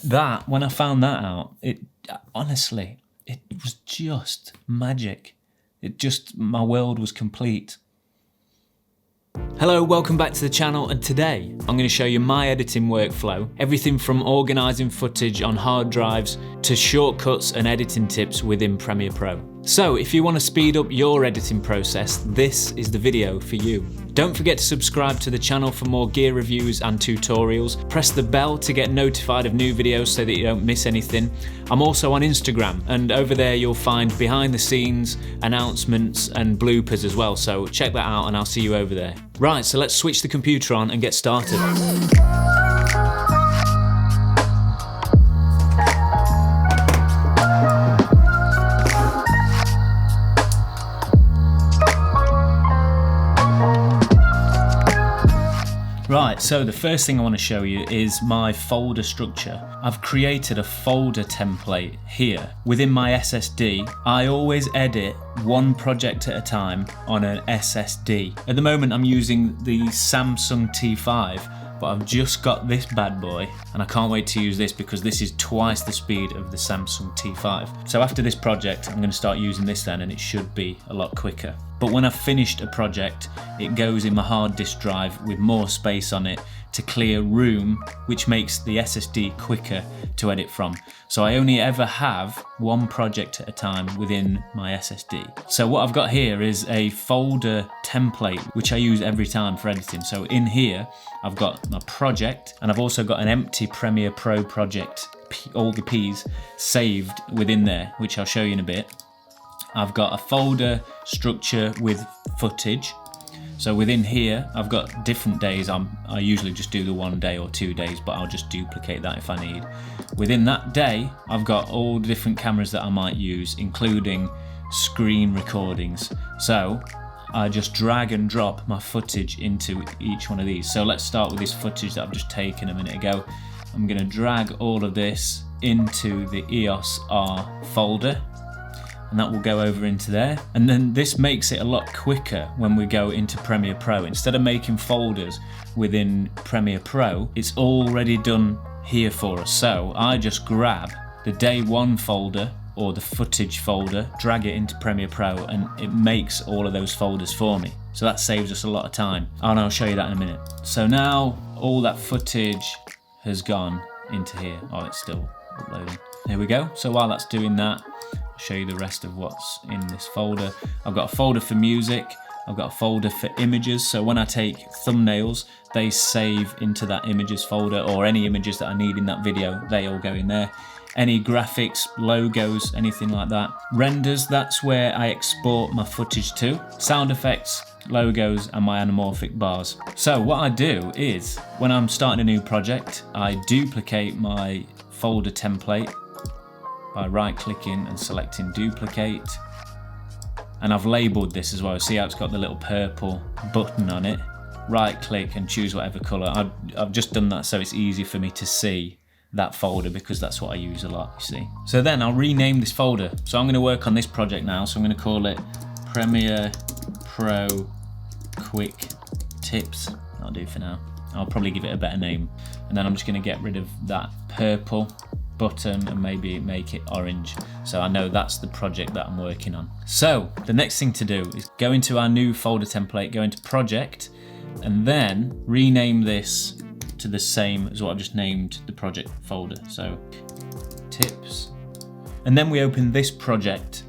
that, when I found that out, honestly, it was just magic. My world was complete. Hello, welcome back to the channel, and today I'm going to show you my editing workflow, everything from organising footage on hard drives to shortcuts and editing tips within Premiere Pro. So if you want to speed up your editing process, this is the video for you. Don't forget to subscribe to the channel for more gear reviews and tutorials. Press the bell to get notified of new videos so that you don't miss anything. I'm also on Instagram, and over there you'll find behind the scenes, announcements and bloopers as well, so check that out and I'll see you over there. Right, so let's switch the computer on and get started. Right, so the first thing I want to show you is my folder structure. I've created a folder template here. Within my SSD, I always edit one project at a time on an SSD. At the moment I'm using the Samsung T5, but I've just got this bad boy and I can't wait to use this because this is twice the speed of the Samsung T5. So after this project, I'm going to start using this then, and it should be a lot quicker. But when I've finished a project, it goes in my hard disk drive with more space on it to clear room, which makes the SSD quicker to edit from. So I only ever have one project at a time within my SSD. So what I've got here is a folder template, which I use every time for editing. So in here, I've got my project, and I've also got an empty Premiere Pro project, all the P's saved within there, which I'll show you in a bit. I've got a folder structure with footage. So within here, I've got different days. I usually just do the 1 day or 2 days, but I'll just duplicate that if I need. Within that day, I've got all the different cameras that I might use, including screen recordings. So I just drag and drop my footage into each one of these. So let's start with this footage that I've just taken a minute ago. I'm gonna drag all of this into the EOS R folder, and that will go over into there. And then this makes it a lot quicker when we go into Premiere Pro. Instead of making folders within Premiere Pro, it's already done here for us. So I just grab the day one folder or the footage folder, drag it into Premiere Pro, and it makes all of those folders for me. So that saves us a lot of time. And I'll show you that in a minute. So now all that footage has gone into here. Oh, it's still uploading. There we go. So while that's doing that, I'll show you the rest of what's in this folder. I've got a folder for music. I've got a folder for images. So when I take thumbnails, they save into that images folder, or any images that I need in that video, they all go in there. Any graphics, logos, anything like that. Renders, that's where I export my footage to. Sound effects, logos, and my anamorphic bars. So what I do is, when I'm starting a new project, I duplicate my folder template by right-clicking and selecting duplicate. And I've labeled this as well. See how it's got the little purple button on it? Right-click and choose whatever color. I've just done that so it's easy for me to see that folder, because that's what I use a lot, you see. So then I'll rename this folder. So I'm going to work on this project now. So I'm going to call it Premiere Pro Quick Tips. That'll do for now. I'll probably give it a better name. And then I'm just going to get rid of that purple button and maybe make it orange, so I know that's the project that I'm working on. So the next thing to do is go into our new folder template, go into project, and then rename this to the same as what I've just named the project folder. So tips, and then we open this project.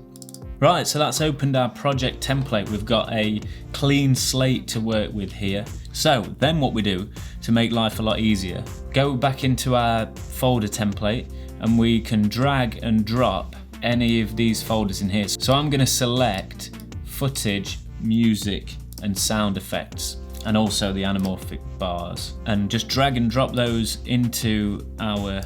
Right, so that's opened our project template. We've got a clean slate to work with here. So then what we do to make life a lot easier, go back into our folder template and we can drag and drop any of these folders in here. So I'm going to select footage, music and sound effects, and also the anamorphic bars, and just drag and drop those into our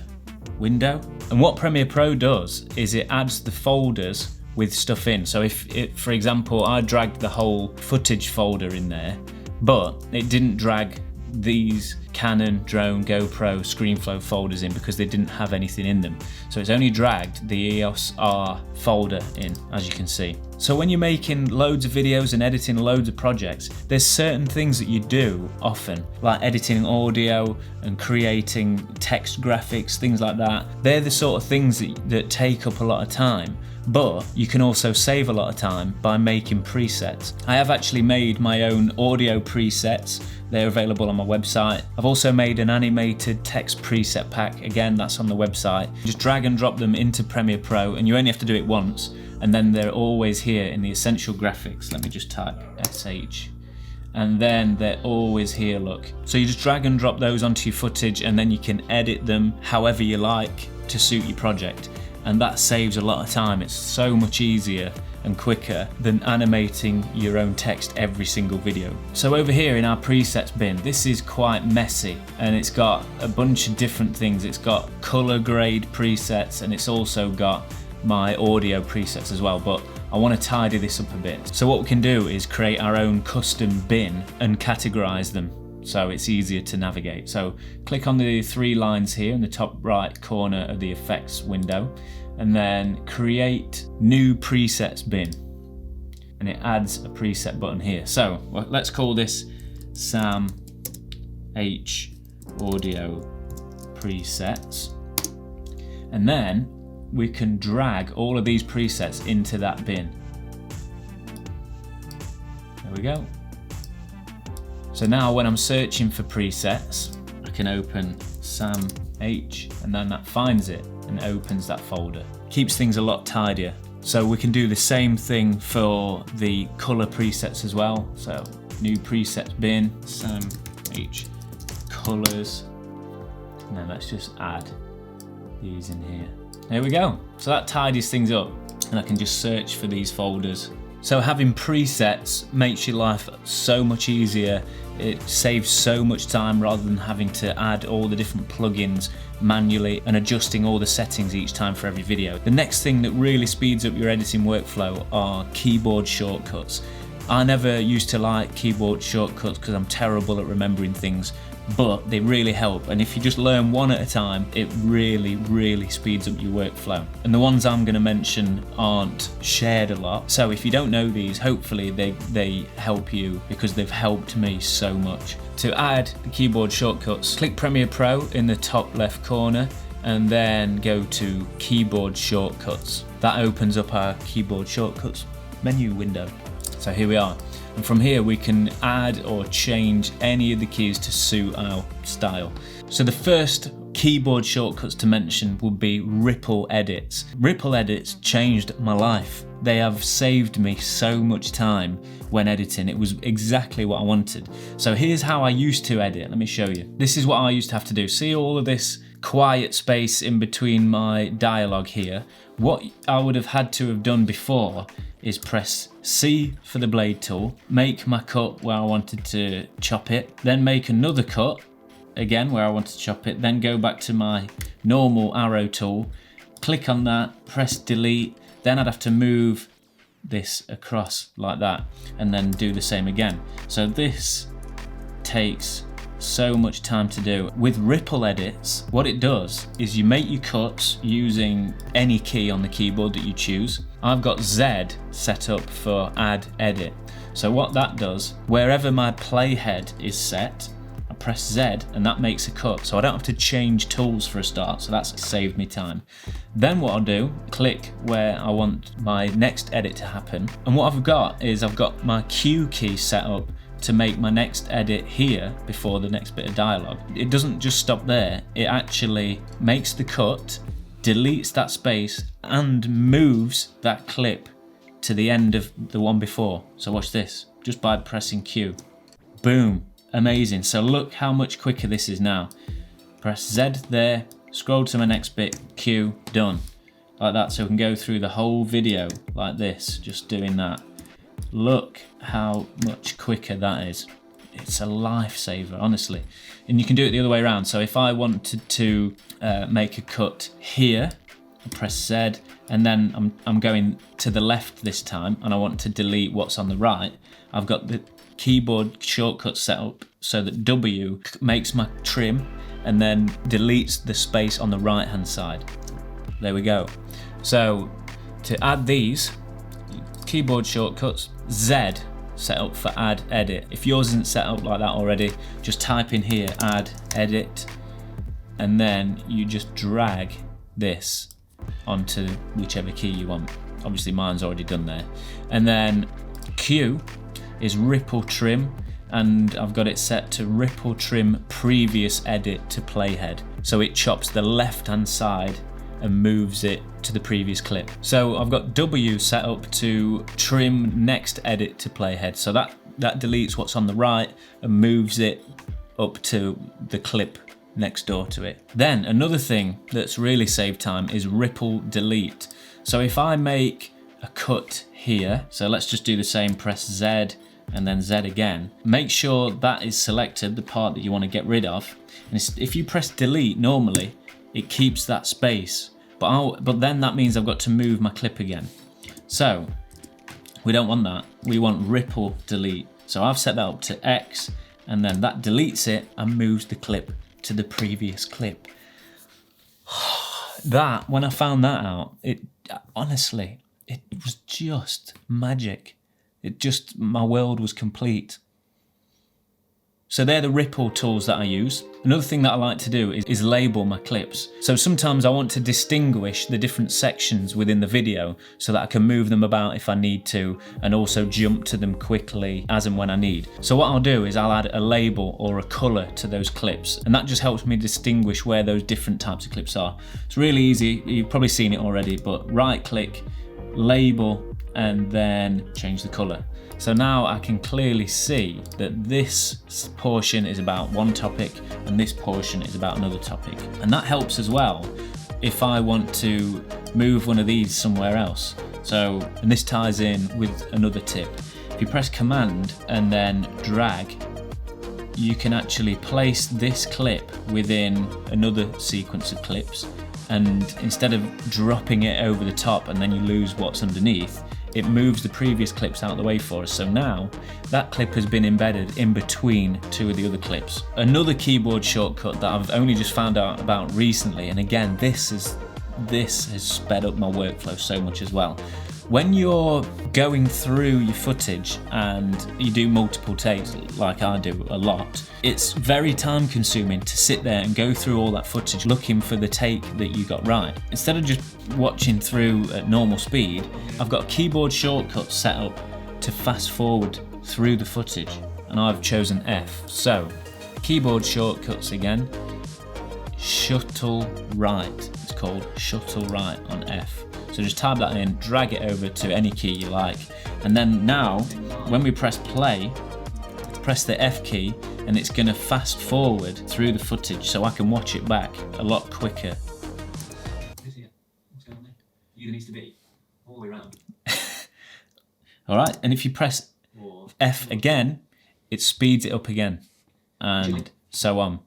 window. And what Premiere Pro does is it adds the folders with stuff in. So if for example, I dragged the whole footage folder in there, but it didn't drag these Canon, drone, GoPro, ScreenFlow folders in because they didn't have anything in them. So it's only dragged the EOS R folder in, as you can see. So when you're making loads of videos and editing loads of projects, there's certain things that you do often, like editing audio and creating text graphics, things like that. They're the sort of things that take up a lot of time, but you can also save a lot of time by making presets. I have actually made my own audio presets. They're available on my website. I've also made an animated text preset pack. Again, that's on the website. Just drag and drop them into Premiere Pro, and you only have to do it once, and then they're always here in the essential graphics. Let me just type SH. And then they're always here, look. So you just drag and drop those onto your footage, and then you can edit them however you like to suit your project. And that saves a lot of time. It's so much easier and quicker than animating your own text every single video. So over here in our presets bin, this is quite messy, and it's got a bunch of different things. It's got color grade presets, and it's also got my audio presets as well, but I want to tidy this up a bit. So what we can do is create our own custom bin and categorize them so it's easier to navigate. So click on the three lines here in the top right corner of the effects window, and then create new presets bin, and it adds a preset button here. So let's call this Sam H Audio Presets, and then we can drag all of these presets into that bin. There we go. So now when I'm searching for presets, I can open Sam H, and then that finds it and opens that folder. Keeps things a lot tidier. So we can do the same thing for the color presets as well. So new presets bin, Sam H colors, and then let's just add these in here. There we go. So that tidies things up, and I can just search for these folders. So having presets makes your life so much easier. It saves so much time rather than having to add all the different plugins manually and adjusting all the settings each time for every video. The next thing that really speeds up your editing workflow are keyboard shortcuts. I never used to like keyboard shortcuts because I'm terrible at remembering things, but they really help, and if you just learn one at a time, it really speeds up your workflow. And the ones I'm going to mention aren't shared a lot, so if you don't know these, hopefully they help you, because they've helped me so much. To add the keyboard shortcuts, click Premiere Pro in the top left corner, and then go to keyboard shortcuts. That opens up our keyboard shortcuts menu window. So here we are. And from here we can add or change any of the keys to suit our style. So the first keyboard shortcuts to mention would be ripple edits. Ripple edits changed my life. They have saved me so much time when editing. It was exactly what I wanted. So here's how I used to edit. Let me show you. This is what I used to have to do. See all of this quiet space in between my dialogue here? What I would have had to have done before is press C for the blade tool, make my cut where I wanted to chop it, then make another cut, again where I wanted to chop it, then go back to my normal arrow tool, click on that, press delete, then I'd have to move this across like that, and then do the same again. So this takes so much time to do. With ripple edits, what it does is you make your cuts using any key on the keyboard that you choose. I've got Z set up for add edit. So what that does, wherever my playhead is set, I press Z and that makes a cut. So I don't have to change tools for a start, so that's saved me time. Then what I'll do, click where I want my next edit to happen. And what I've got is I've got my Q key set up to make my next edit here before the next bit of dialogue. It doesn't just stop there, it actually makes the cut, deletes that space, and moves that clip to the end of the one before. So watch this, just by pressing Q. Boom, amazing. So look how much quicker this is now. Press Z there, scroll to my next bit, Q, done. Like that, so we can go through the whole video like this, just doing that. Look how much quicker that is. It's a lifesaver, honestly. And you can do it the other way around. So if I wanted to make a cut here, I press Z, and then I'm going to the left this time, and I want to delete what's on the right. I've got the keyboard shortcut set up so that W makes my trim and then deletes the space on the right hand side. There we go. So to add these keyboard shortcuts, Z set up for add edit. If yours isn't set up like that already, just type in here add edit, and then you just drag this onto whichever key you want. Obviously mine's already done there. And then Q is ripple trim, and I've got it set to ripple trim previous edit to playhead. So it chops the left hand side and moves it to the previous clip. So I've got W set up to trim next edit to playhead. So that deletes what's on the right and moves it up to the clip next door to it. Then another thing that's really saved time is ripple delete. So if I make a cut here, so let's just do the same, press Z and then Z again. Make sure that is selected, the part that you want to get rid of. And if you press delete normally, it keeps that space, but then that means I've got to move my clip again. So we don't want that. We want ripple delete. So I've set that up to X, and then that deletes it and moves the clip to the previous clip. That, when I found that out, honestly, it was just magic. My world was complete. So they're the ripple tools that I use. Another thing that I like to do is label my clips. So sometimes I want to distinguish the different sections within the video so that I can move them about if I need to, and also jump to them quickly as and when I need. So what I'll do is I'll add a label or a color to those clips, and that just helps me distinguish where those different types of clips are. It's really easy, you've probably seen it already, but right click, label, and then change the color. So now I can clearly see that this portion is about one topic and this portion is about another topic. And that helps as well if I want to move one of these somewhere else. So, and this ties in with another tip. If you press Command and then drag, you can actually place this clip within another sequence of clips, and instead of dropping it over the top and then you lose what's underneath, it moves the previous clips out of the way for us. So now that clip has been embedded in between two of the other clips. Another keyboard shortcut that I've only just found out about recently, and again, this has sped up my workflow so much as well. When you're going through your footage and you do multiple takes, like I do a lot, it's very time consuming to sit there and go through all that footage looking for the take that you got right. Instead of just watching through at normal speed, I've got a keyboard shortcut set up to fast forward through the footage, and I've chosen F. So, keyboard shortcuts again, shuttle right, it's called shuttle right on F. So just type that in, drag it over to any key you like, and then now when we press play, press the F key and it's going to fast forward through the footage so I can watch it back a lot quicker. What's going on there? Either needs to be all the way around. Alright, and if you press F again, it speeds it up again, and so on.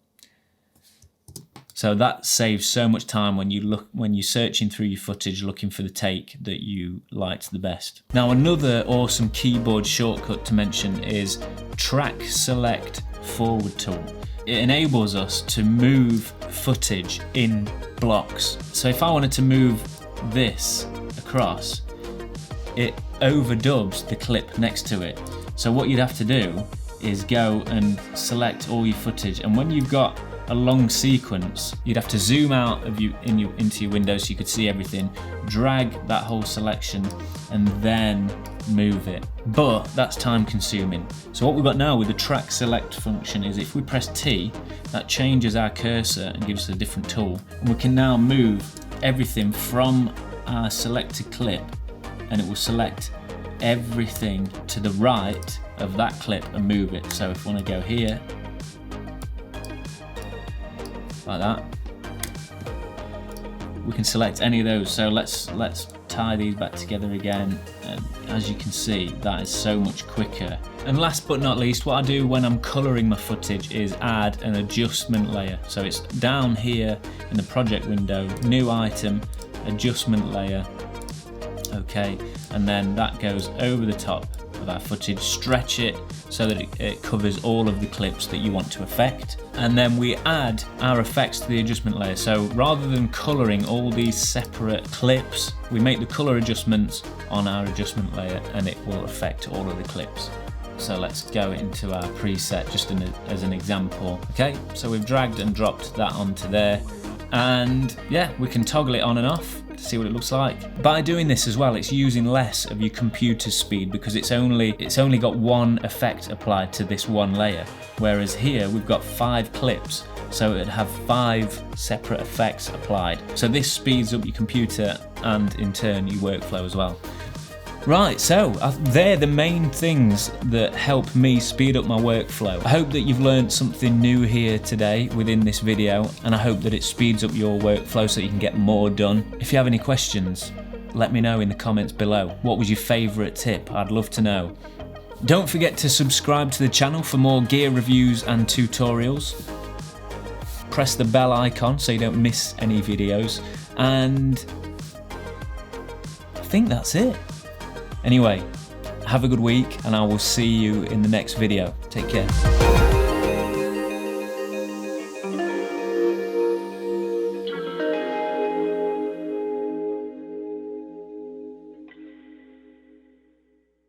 So that saves so much time when you're searching through your footage looking for the take that you liked the best. Now another awesome keyboard shortcut to mention is Track Select Forward tool. It enables us to move footage in blocks. So if I wanted to move this across, it overdubs the clip next to it. So what you'd have to do is go and select all your footage, and when you've got a long sequence, you'd have to zoom out of into your window so you could see everything, drag that whole selection and then move it. But that's time consuming. So what we've got now with the track select function is if we press T, that changes our cursor and gives us a different tool. And we can now move everything from our selected clip, and it will select everything to the right of that clip and move it. So if we want to go here, like that, we can select any of those. So let's tie these back together again, and as you can see, that is so much quicker. And last but not least, what I do when I'm colouring my footage is add an adjustment layer. So it's down here in the project window, new item, adjustment layer, okay, and then that goes over the top of our footage, stretch it so that it covers all of the clips that you want to affect, and then we add our effects to the adjustment layer. So rather than colouring all these separate clips, we make the colour adjustments on our adjustment layer and it will affect all of the clips. So let's go into our preset just as an example. Okay, so we've dragged and dropped that onto there. And yeah, we can toggle it on and off to see what it looks like. By doing this as well, it's using less of your computer speed because it's only got one effect applied to this one layer. Whereas here we've got 5 clips, so it'd have 5 separate effects applied. So this speeds up your computer and in turn your workflow as well. Right, so they're the main things that help me speed up my workflow. I hope that you've learned something new here today within this video, and I hope that it speeds up your workflow so you can get more done. If you have any questions, let me know in the comments below. What was your favourite tip? I'd love to know. Don't forget to subscribe to the channel for more gear reviews and tutorials. Press the bell icon so you don't miss any videos, and I think that's it. Anyway, have a good week and I will see you in the next video. Take care.